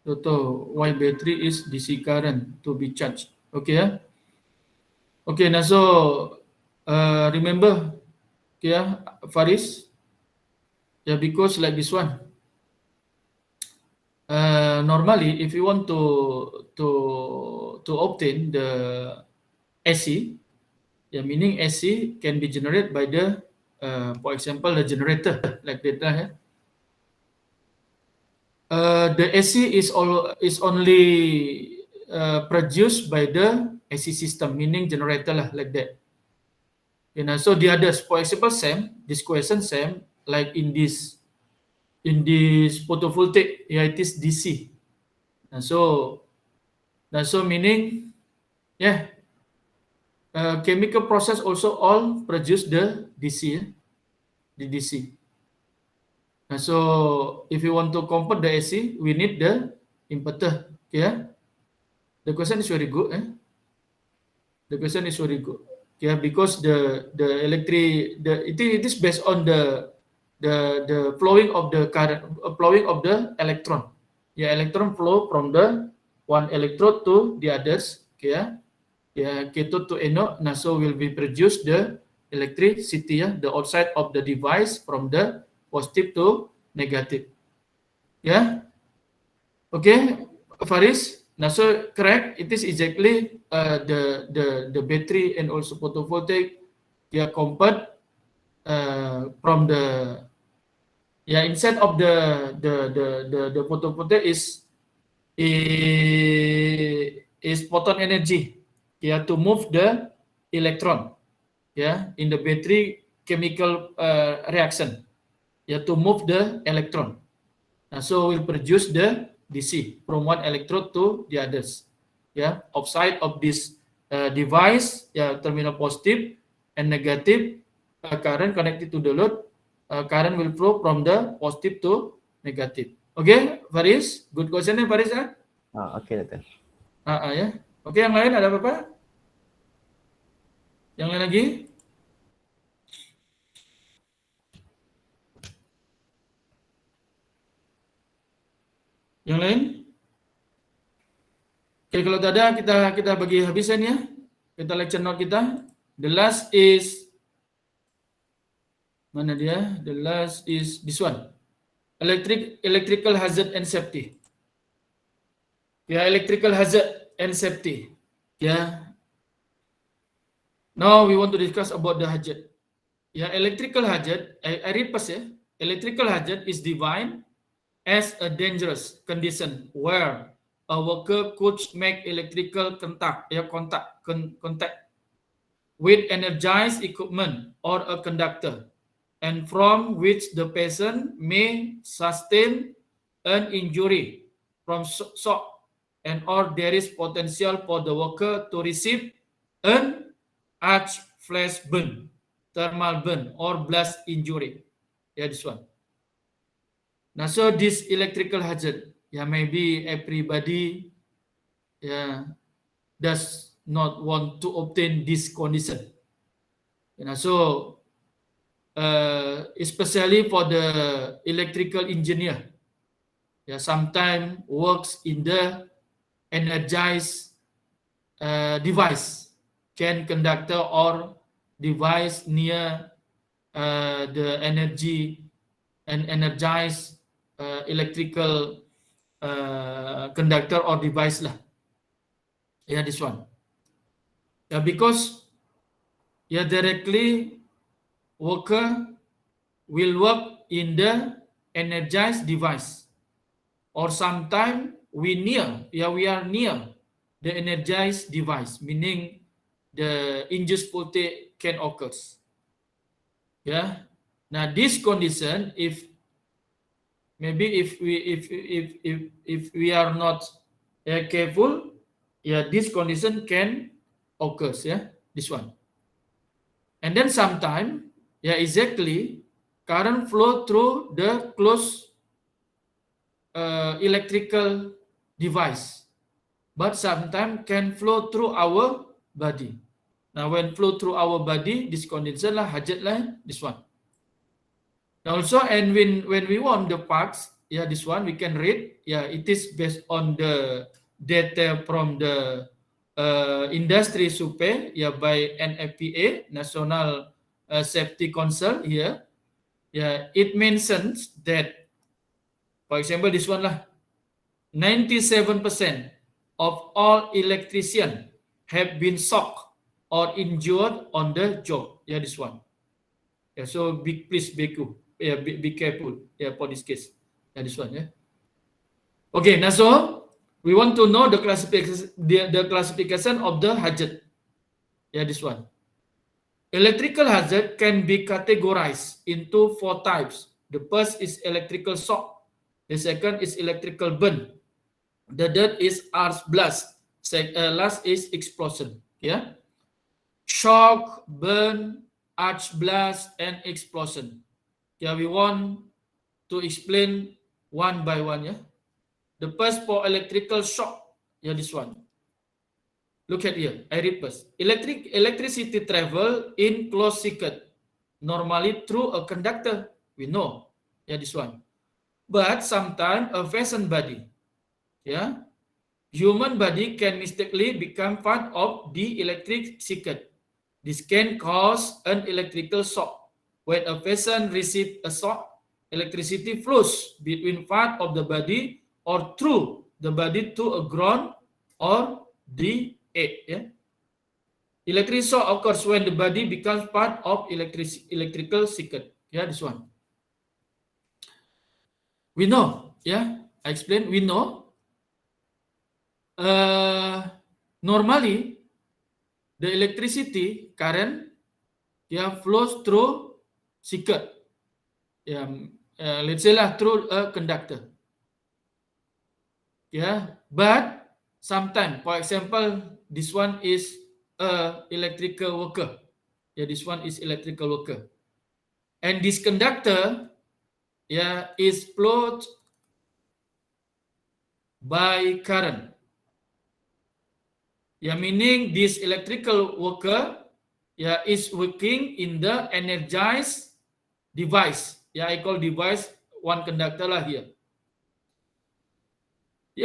Toto, why battery is DC current to be charged. Okay, yeah? Okay, now so remember, okay, yeah, Faris? Yeah, because like this one. Normally, if you want to obtain the AC, yeah, meaning AC can be generated by the, for example, the generator like that. Yeah. The AC is only produced by the AC system, meaning generator lah, like that. So the others, for example, this question like in this photovoltaic, yeah, it is DC. So meaning, yeah, chemical process also all produce the DC, the DC. So if you want to convert the AC, we need the inverter. Okay, yeah? The question is very good. The question is very good. Okay, because the electric, it is based on the flowing of the current, flowing of the electron. Yeah, electron flow from the one electrode to the others. Okay, yeah. Yeah, cathode to anode. Now, so will be produce the electricity, yeah, the outside of the device from the positive to negative. Yeah. Okay, Faris. Now, so correct. It is exactly the battery and also photovoltaic. Yeah, convert from the, yeah, inside of the photovoltaic is photon energy. Yeah, to move the electron. Yeah, in the battery chemical reaction. Yeah, to move the electron. So we'll produce the DC from one electrode to the others. Yeah, outside of this device, yeah, terminal positive and negative current connected to the load. Current will flow from the positive to negative. Okay, Faris, good question ya Faris ya. Oke, Dokter. Ya. Oke, yang lain ada apa? Yang lain lagi? Yang lain? Oke, kalau tidak ada kita bagi habisan ya. Kita lecture note kita. The last is, mana dia? The last is this one. Electrical hazard and safety. Ya, electrical hazard and safety. Ya. Now we want to discuss about the hazard. Ya, electrical hazard, I read pas ya. Electrical hazard is defined as a dangerous condition where a worker could make electrical contact with energized equipment or a conductor, and from which the patient may sustain an injury from shock, and or there is potential for the worker to receive an arc flash burn, thermal burn, or blast injury. Yeah, this one. Now, so this electrical hazard, yeah, maybe everybody, yeah, does not want to obtain this condition. So especially for the electrical engineer, yeah, sometimes works in the energized device, can conductor or device near the energy and energized electrical conductor or device lah. Yeah, this one. Yeah, because yeah, directly worker will work in the energized device, or sometime we are near the energized device, meaning the induced voltage can occur. Yeah. Now this condition, if we are not careful, yeah, this condition can occur. Yeah, this one. And then sometime, yeah, exactly, current flow through the closed electrical device, but sometimes can flow through our body. Now, when flow through our body, this condition lah, hazard lah, this one. Also, and when we want the parts Yeah, this one we can read. Yeah, it is based on the data from the industry survey, yeah, by NFPA, National Safety Council here. Yeah, it mentions that, for example, this one lah, 97% of all electricians have been shocked or injured on the job. Yeah, this one. Yeah, so please be careful. Yeah, for this case. Yeah, this one. Yeah. Okay, now so we want to know the classification of the hazard. Yeah, this one. Electrical hazard can be categorized into 4 types. The first is electrical shock. The second is electrical burn. The third is arc blast. Last is explosion. Yeah. Shock, burn, arc blast, and explosion. Yeah, we want to explain one by one. Yeah. The first for electrical shock. Yeah, this one. Look at here. I read first. Electricity travel in closed circuit, normally through a conductor. We know. Yeah, this one. But sometimes a fastened body. Yeah. Human body can mistakenly become part of the electric circuit. This can cause an electrical shock. When a patient receives a shock, electricity flows between part of the body or through the body to a ground or the egg. Yeah? Electric shock occurs when the body becomes part of electrical circuit. Yeah, this one. We know. Yeah, I explained. We know. Normally, the electricity current flows through circuit. Let's say lah through a conductor. But sometimes, for example, this one is a electrical worker. This one is electrical worker, and this conductor is flowed by current. Meaning this electrical worker is working in the energized device. I call device one conductor lah here.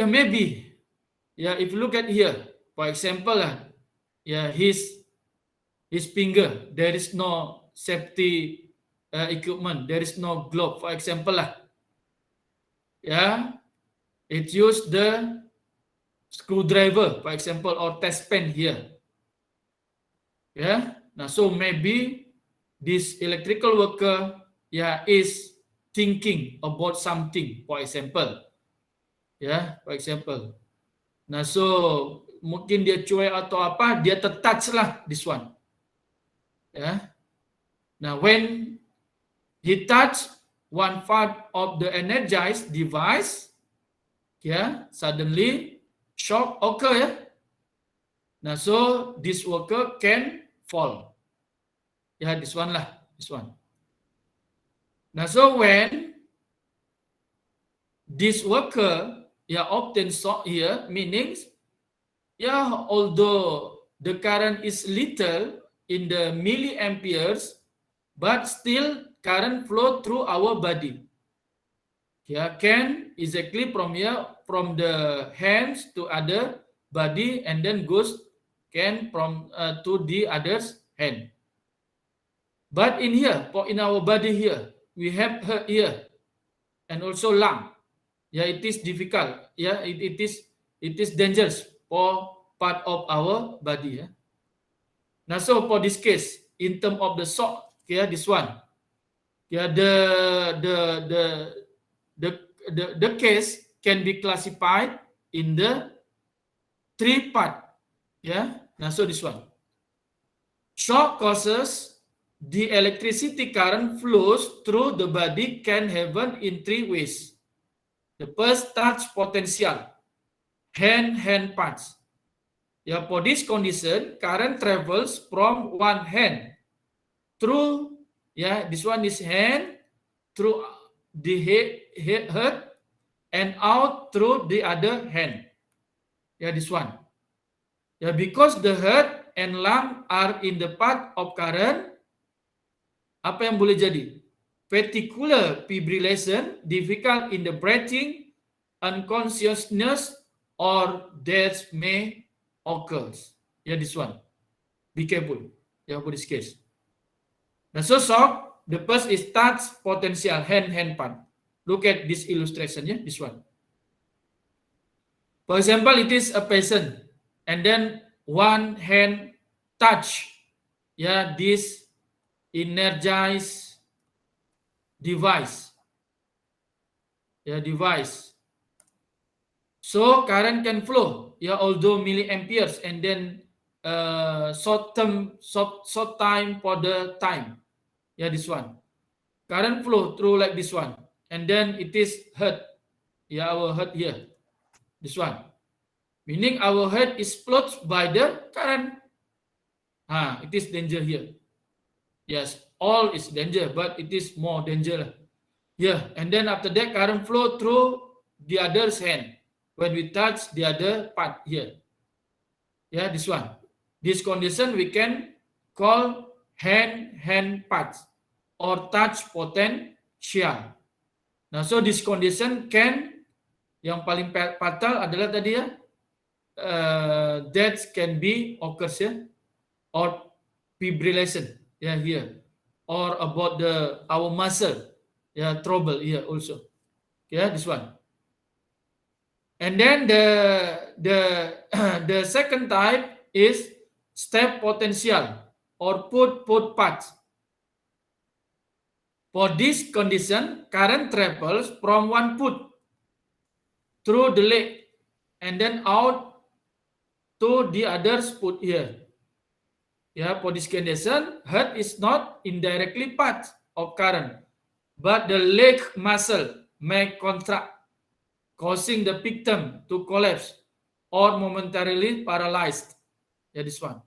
Maybe. If you look at here, for example his finger, there is no safety equipment, there is no glove, for example it used the screwdriver, for example, or test pen here. Now so maybe this electrical worker is thinking about something, for example. For example. Nah so mungkin dia cuek atau apa, dia touch lah this one. Now when he touch one part of the energized device, suddenly shock occur. Now so this worker can fall. This one lah, this one. Now so when this worker obtain shock here, meanings although the current is little in the milliamperes, but still current flow through our body. Can exactly from here, from the hands to other body, and then goes can from to the other's hand. But in here, in our body here, we have her ear and also lung. It is difficult. It is dangerous for part of our body. Now, so for this case, in terms of the shock, this one, the case can be classified in the 3 part. Now so this one. Shock causes the electricity current flows through the body can happen in 3 ways. The first, touch potential, hand parts. For this condition, current travels from one hand through, this one is hand, through the head, and out through the other hand. This one. Because the head and lung are in the path of current, apa yang boleh jadi? particular fibrillation, difficult in the breathing, unconsciousness, or death may occur. Yeah, this one. Be careful. Yeah, for this case. Now, so shock, the first is touch potential hand part. Look at this illustration, yeah, this one. For example, it is a patient, and then one hand touch, yeah, this energized device, yeah, device. So current can flow, yeah, although milliamperes, and then short time for the time, yeah, this one. Current flow through like this one, and then it is head, yeah, our head here, this one. Meaning our head is flowed by the current. It is danger here. Yes, all is danger, but it is more danger. Yeah, and then after that, current flow through the other's hand when we touch the other part here. Yeah, this one. This condition we can call hand part or touch potential. Nah, so this condition can, yang paling fatal adalah tadi ya, death can be occurs ya, or fibrillation here, or about our muscle trouble here also. This one. And then the second type is step potential or foot part. For this condition, current travels from one foot through the leg and then out to the other's foot here. For this condition, heart is not indirectly part of current, but the leg muscle may contract, causing the victim to collapse or momentarily paralyzed. This one.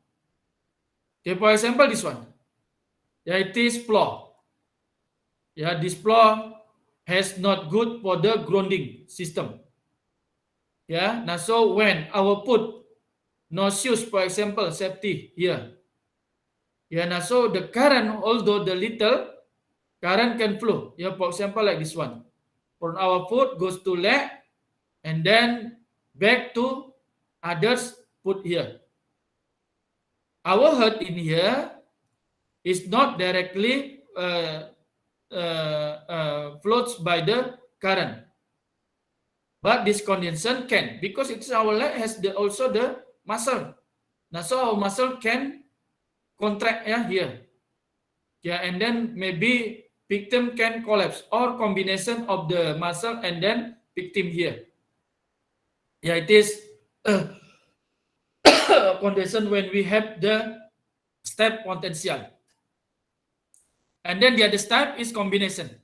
For example, this one. It is floor. This floor has not good for the grounding system. Now, so when our foot, no shoes, for example, safety here. Now, so the current, although the little current can flow. For example, like this one. From our foot goes to leg and then back to others foot here. Our heart in here is not directly floats by the current, but this condition can, because it's our leg has also the muscle. Now, so our muscle can contract here. And then maybe victim can collapse or combination of the muscle and then victim here. It is a condition when we have the step potential. And then the other step is combination.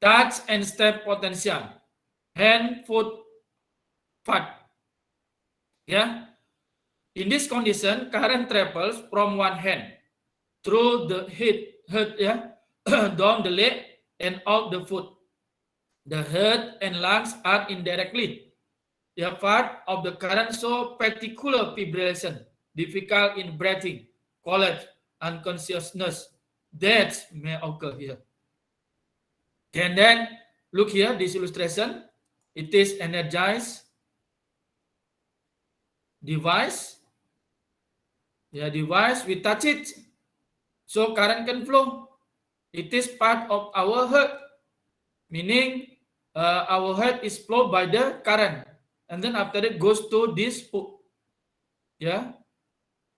Touch and step potential. Hand, foot, part. In this condition, current travels from one hand through the head, down the leg and out the foot. The head and lungs are indirectly part of the current, so particular fibrillation, difficult in breathing, collapse, unconsciousness, death may occur here. And then look here, this illustration. It is energized device. Device, we touch it, so current can flow. It is part of our heart, meaning our heart is flowed by the current, and then after it goes to this foot.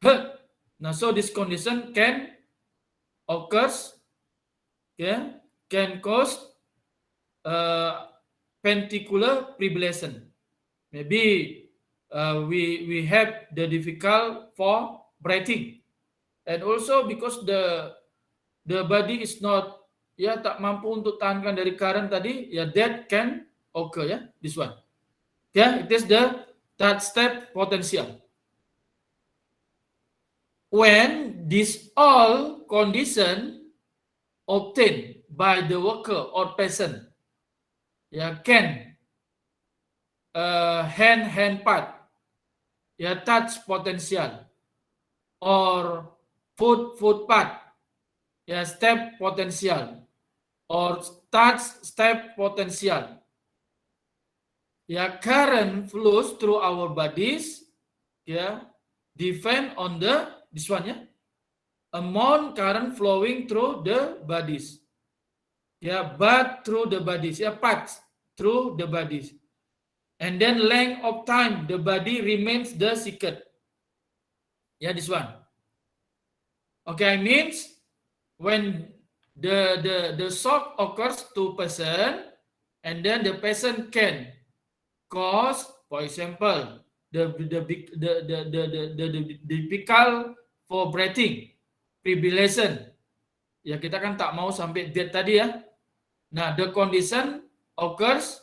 Heart. Now, so this condition can occurs, can cause ventricular fibrillation. Maybe we have the difficult for breathing, and also because the body is not tak mampu untuk tahankan dari current tadi, that can occur. This one. It is the third step potential. When this all condition obtained by the worker or patient, can hand part, touch potential, or foot part, step potential, or touch step potential. Current flows through our bodies, depend on this one, amount current flowing through the bodies. But through the bodies, paths through the bodies. And then length of time the body remains the secret. This one. Okay, means when the shock occurs to person, and then the person can cause, for example, the typical for breathing, fibrillation. Kita kan tak mau sampai death tadi ya. Nah, the condition occurs,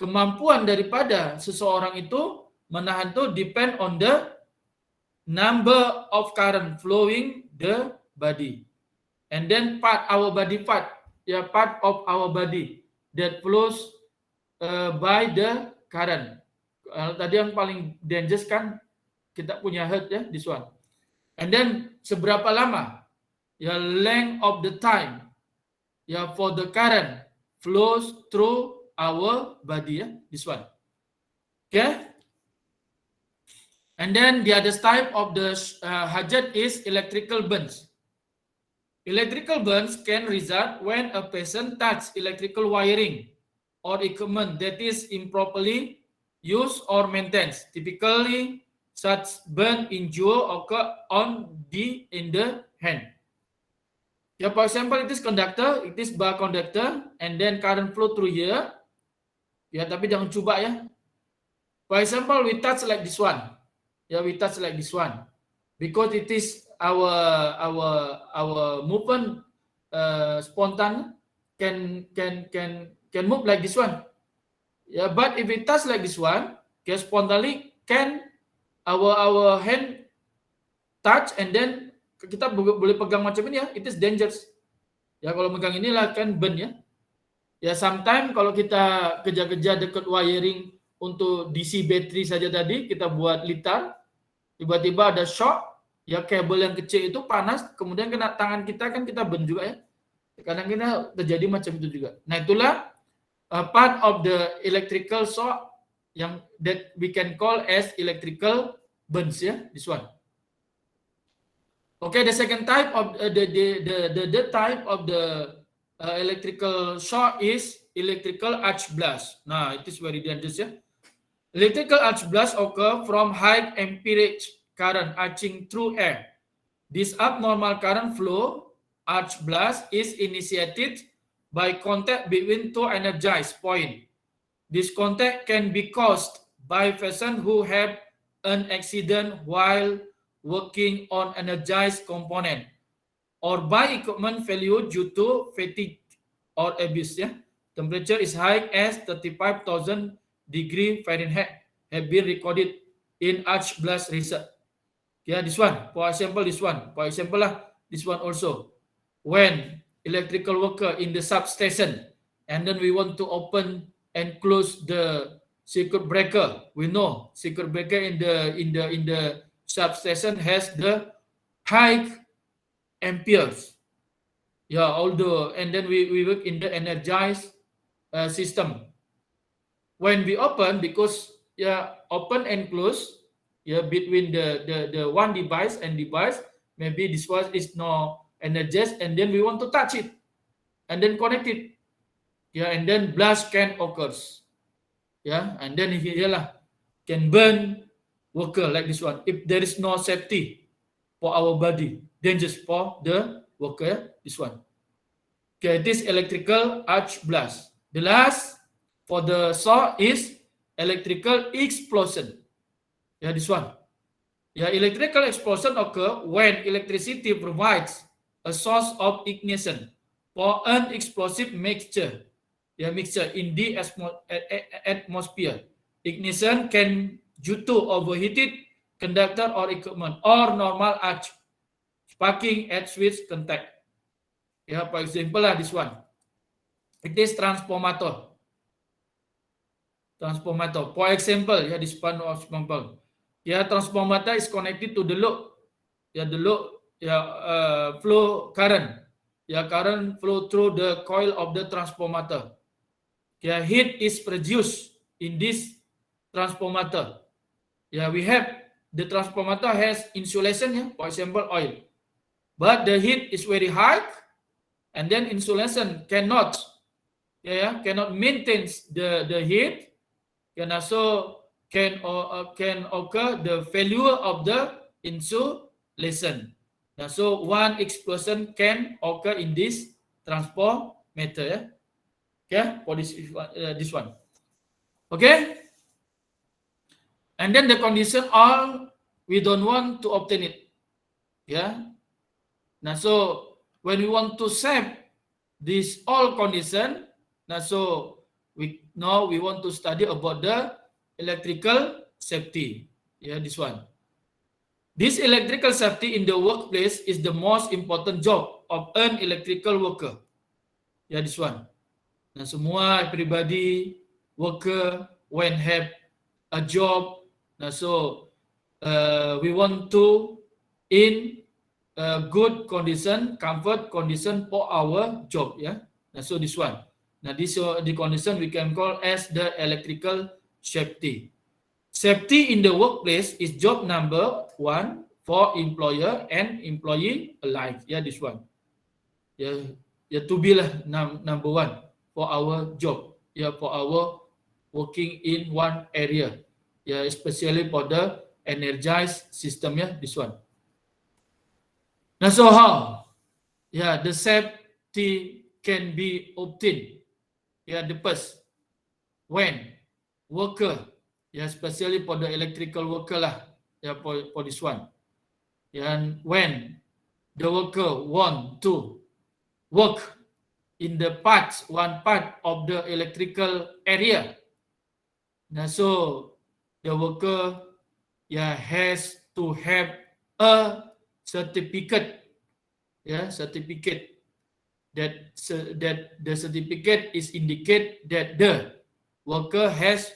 kemampuan daripada seseorang itu menahan itu depend on the number of current flowing the body. And then part of our body that flows by the current. Tadi yang paling dangerous kan kita punya heart this one. And then seberapa lama length of the time for the current flows through our body, this one. Okay. And then the other type of the hazard is electrical burns. Electrical burns can result when a person touches electrical wiring or equipment that is improperly used or maintained. Typically, such burn injury occur in the hand. For example, it is conductor, it is bar conductor, and then current flow through here. Tapi jangan coba ya. For example, we touch like this one. We touch like this one, because it is our movement spontan can move like this one. But if we touch like this one, spontaneously can our hand touch, and then kita boleh pegang macam ini it is dangerous. Kalau megang inilah kan burn sometimes kalau kita kerja-kerja dekat wiring untuk DC battery saja tadi, kita buat litar, tiba-tiba ada shock, kabel yang kecil itu panas, kemudian kena tangan kita kan kita burn juga Kadang kita terjadi macam itu juga. Nah, itulah part of the electrical shock yang that we can call as electrical burns this one. Okay, the second type of the type of the electrical shock is electrical arc blast. Nah, it is very dangerous Electrical arc blast occur from high amperage current arcing through air. This abnormal current flow, arc blast, is initiated by contact between two energized points. This contact can be caused by person who have an accident while working on energized component, or by equipment failure due to fatigue or abuse. Temperature is high as 35,000 degree Fahrenheit have been recorded in arc blast research. This one. For example, this one. For example this one also. When electrical worker in the substation, and then we want to open and close the circuit breaker. We know circuit breaker in the substation has the high amperes. Although, and then we work in the energized system. When we open, because open and close between the one device and device, maybe this one is no energized, and then we want to touch it and then connect it, and then blast can occurs, and then can burn worker like this one if there is no safety for our body, dangerous for the worker. This one. This electrical arc blast. The last for the shock is electrical explosion. This one. Electrical explosion occur when electricity provides a source of ignition for an explosive mixture. Mixture in the atmosphere. Ignition can due to overheated conductor or equipment or normal arc sparking at switch contact. For example this one. It is transformator. For example, this one example. Transformator is connected to the load. The load flow current. current flow through the coil of the transformer. Heat is produced in this transformer. We have the transformer has insulation, for example, oil. But the heat is very high, and then insulation cannot maintain the heat, and also can occur the failure of the insulation. So one explosion can occur in this transformer. For this one. Okay. And then the condition all we don't want to obtain it. So when we want to save this all condition, so we want to study about the electrical safety. This one. This electrical safety in the workplace is the most important job of an electrical worker. This one. Semua everybody worker when have a job, so we want to in a good condition, comfort condition for our job. So this one. This the condition we can call as the electrical safety. Safety in the workplace is job number 1 for employer and employee alike. This one. To be number 1 for our job. For our working in one area. Especially for the energized system. This one. So how? The safety can be obtained. The first, when worker, especially for the electrical worker for this one. And when the worker want to work in the one part of the electrical area. So the worker has to have a certificate. Certificate that the certificate is indicate that the worker has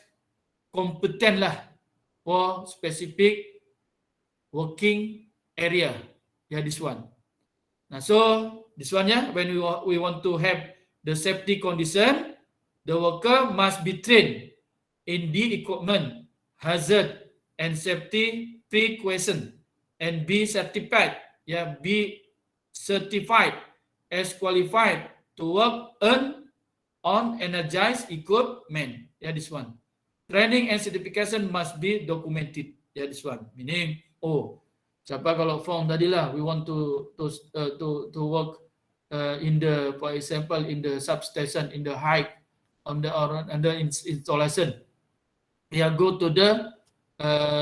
competent for specific working area. This one. So this one, when we want to have the safety condition, the worker must be trained in the equipment, hazard, and safety precaution, and be certified. Be certified as qualified to work on energized equipment. This one. Training and certification must be documented. This one. Meaning, siapa kalau form tadi we want to work in the, for example, in the substation, in the height, under installation. Go to the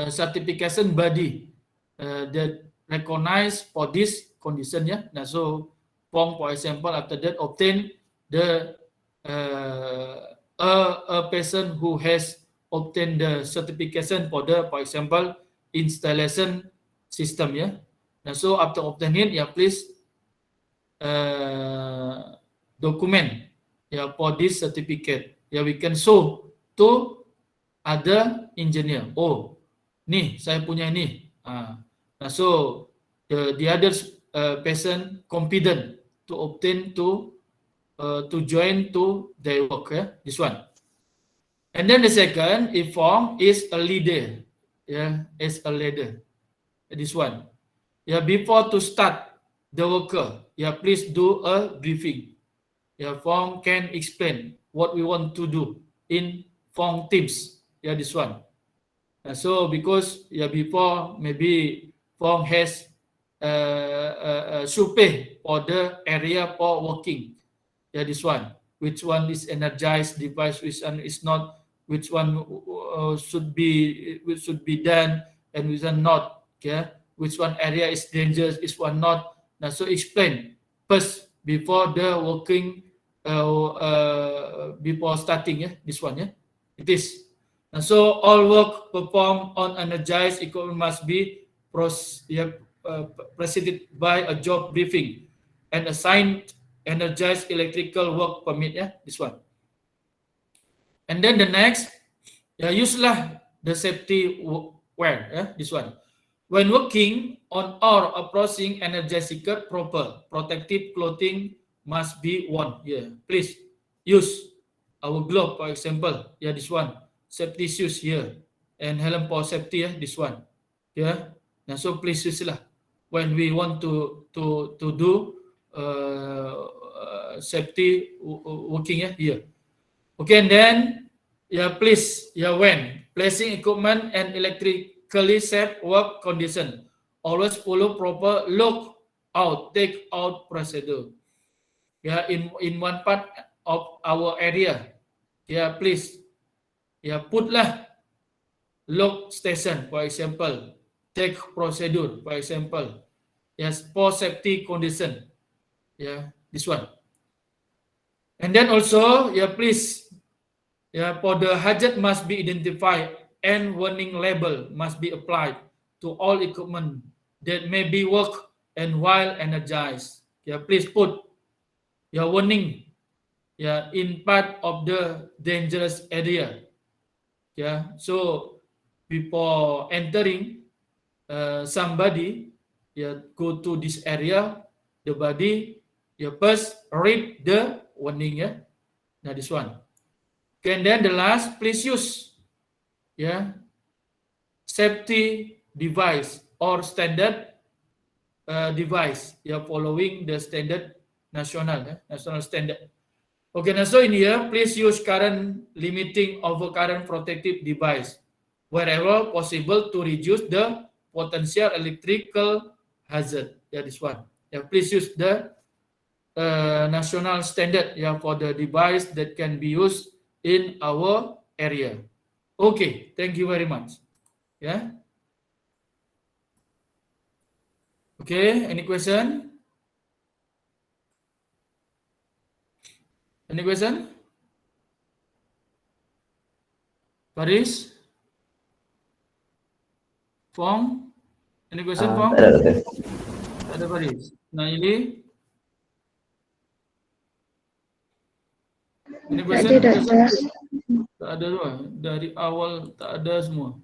certification body that recognize for this condition. So form, for example, after that obtain the a person who has obtained the certification for the, for example, installation system. So after obtaining, please document for this certificate. We can show to other engineer. Nih saya punya ini. So the other person confident to obtain to join to their work. This one. And then the second, if form is a leader. Is a leader. This one. Before to start the worker, please do a briefing. Form can explain what we want to do in form teams. This one. So because before maybe form has survey for the area for working. This one. Which one is energized device, which one is not, which one should be done, and which one not. Which one area is dangerous, which one not. So explain first before the working, before starting. This one. It is. So all work performed on energized equipment must be preceded by a job briefing and assigned energized electrical work permit. This one. And then the next, use the safety wear. This one. When working on or approaching energized proper protective clothing must be worn. Yeah, please use our glove, for example. Yeah, this one. Safety shoes here. And helm for safety, this one. Yeah. Now, so please use lah when we want to do safety working here. Okay, and then please when placing equipment and electrically safe work condition, always follow proper lock out, take out procedure. In one part of our area, please put lah lock station, for example, take procedure, for example, for safety condition, this one. And then also please for the hazard must be identified and warning label must be applied to all equipment that may be work and while energized. Please put warning in part of the dangerous area. So before entering somebody go to this area, the body first read the warning. Now this one. Okay, and then the last, please use safety device or standard device following the standard national standard. Okay, now so in here, please use current limiting over current protective device wherever possible to reduce the potential electrical hazard. This one. Please use the national standard for the device that can be used in our area. Okay, thank you very much. Okay, any question? Any question? Faris? Fong? Any question, Fong? Ada Faris. Naili? Any question? Tak ada semua. Dari awal tak ada semua.